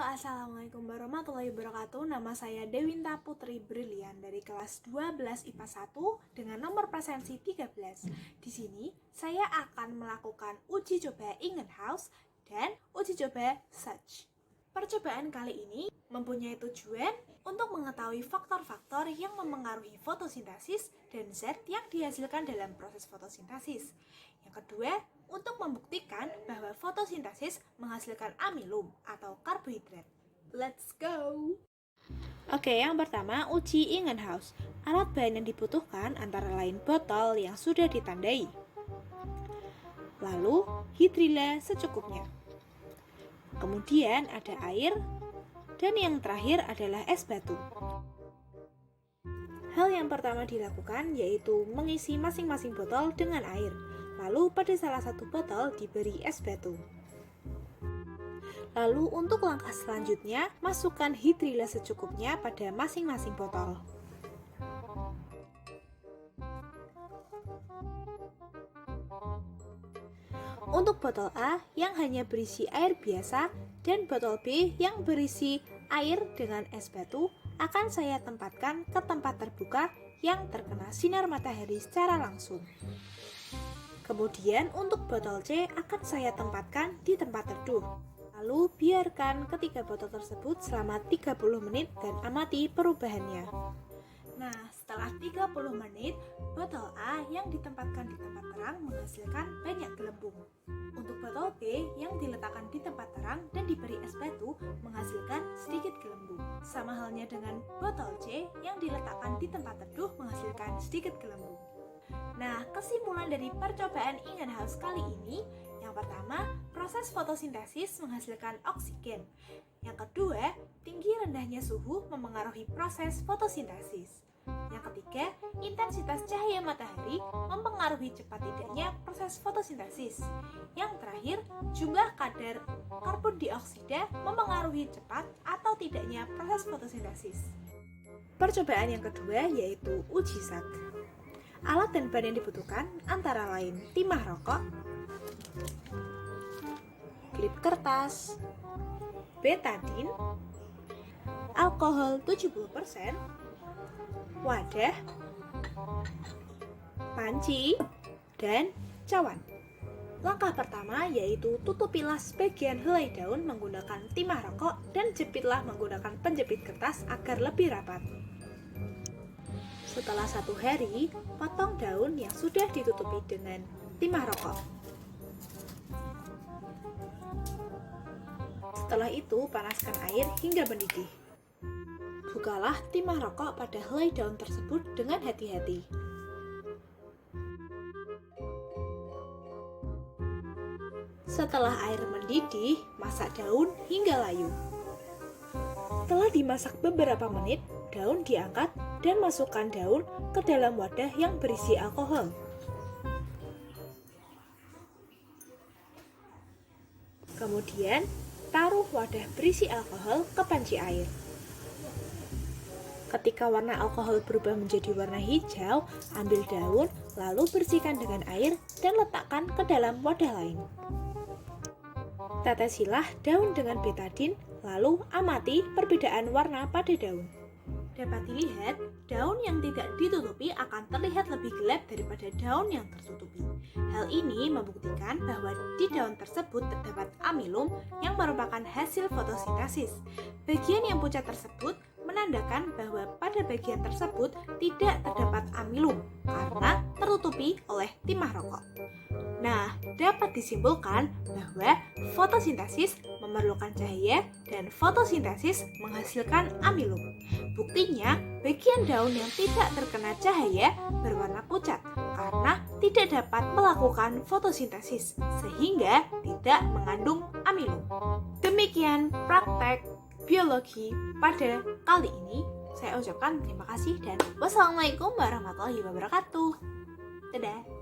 Assalamualaikum warahmatullahi wabarakatuh. Nama saya Dewinta Putri Brilian dari kelas 12 IPA 1 dengan nomor presensi 13. Di sini saya akan melakukan uji coba Ingenhouse dan uji coba Search. Percobaan kali ini mempunyai tujuan untuk mengetahui faktor-faktor yang memengaruhi fotosintesis dan zat yang dihasilkan dalam proses fotosintesis. Yang kedua, untuk membuktikan bahwa fotosintesis menghasilkan amilum atau karbohidrat. Let's go! Oke, yang pertama uji Ingenhouse. Alat bahan yang dibutuhkan antara lain botol yang sudah ditandai, lalu hidrila secukupnya, kemudian ada air, dan yang terakhir adalah es batu. Hal yang pertama dilakukan yaitu mengisi masing-masing botol dengan air. Lalu pada salah satu botol diberi es batu. Lalu untuk langkah selanjutnya, masukkan hidrila secukupnya pada masing-masing botol. Untuk botol A yang hanya berisi air biasa dan botol B yang berisi air dengan es batu akan saya tempatkan ke tempat terbuka yang terkena sinar matahari secara langsung. Kemudian untuk botol C akan saya tempatkan di tempat teduh. Lalu biarkan ketiga botol tersebut selama 30 menit dan amati perubahannya. Nah, setelah 30 menit, botol A yang ditempatkan di tempat terang menghasilkan banyak gelembung. Untuk botol B yang diletakkan di tempat terang dan diberi es batu menghasilkan sedikit gelembung. Sama halnya dengan botol C yang diletakkan di tempat teduh menghasilkan sedikit gelembung. Nah, kesimpulan dari percobaan Ingenhouse kali ini, yang pertama, proses fotosintesis menghasilkan oksigen. Yang kedua, tinggi rendahnya suhu memengaruhi proses fotosintesis. Yang ketiga, intensitas cahaya matahari mempengaruhi cepat tidaknya proses fotosintesis. Yang terakhir, jumlah kadar karbon dioksida mempengaruhi cepat atau tidaknya proses fotosintesis. Percobaan yang kedua yaitu uji zat. Alat dan bahan yang dibutuhkan antara lain timah rokok, klip kertas, betadin, alkohol 70%, wadah, panci, dan cawan. Langkah pertama yaitu tutupilah sebagian helai daun menggunakan timah rokok dan jepitlah menggunakan penjepit kertas agar lebih rapat. Setelah 1 hari, potong daun yang sudah ditutupi dengan timah rokok. Setelah itu, panaskan air hingga mendidih. Bukalah timah rokok pada helai daun tersebut dengan hati-hati. Setelah air mendidih, masak daun hingga layu. Setelah dimasak beberapa menit, daun diangkat dan masukkan daun ke dalam wadah yang berisi alkohol. Kemudian, taruh wadah berisi alkohol ke panci air. Ketika warna alkohol berubah menjadi warna hijau, ambil daun, lalu bersihkan dengan air dan letakkan ke dalam wadah lain. Tetesilah daun dengan betadin, lalu amati perbedaan warna pada daun. Dapat dilihat, daun yang tidak ditutupi akan terlihat lebih gelap daripada daun yang tertutupi. Hal ini membuktikan bahwa di daun tersebut terdapat amilum yang merupakan hasil fotosintesis. Bagian yang pucat tersebut menandakan bahwa pada bagian tersebut tidak terdapat amilum karena tertutupi oleh timah rokok. Nah, dapat disimpulkan bahwa fotosintesis memerlukan cahaya dan fotosintesis menghasilkan amilum. Buktinya, bagian daun yang tidak terkena cahaya berwarna pucat karena tidak dapat melakukan fotosintesis sehingga tidak mengandung amilum. Demikian praktek biologi pada kali ini. Saya ucapkan terima kasih dan wassalamualaikum warahmatullahi wabarakatuh. Dadah.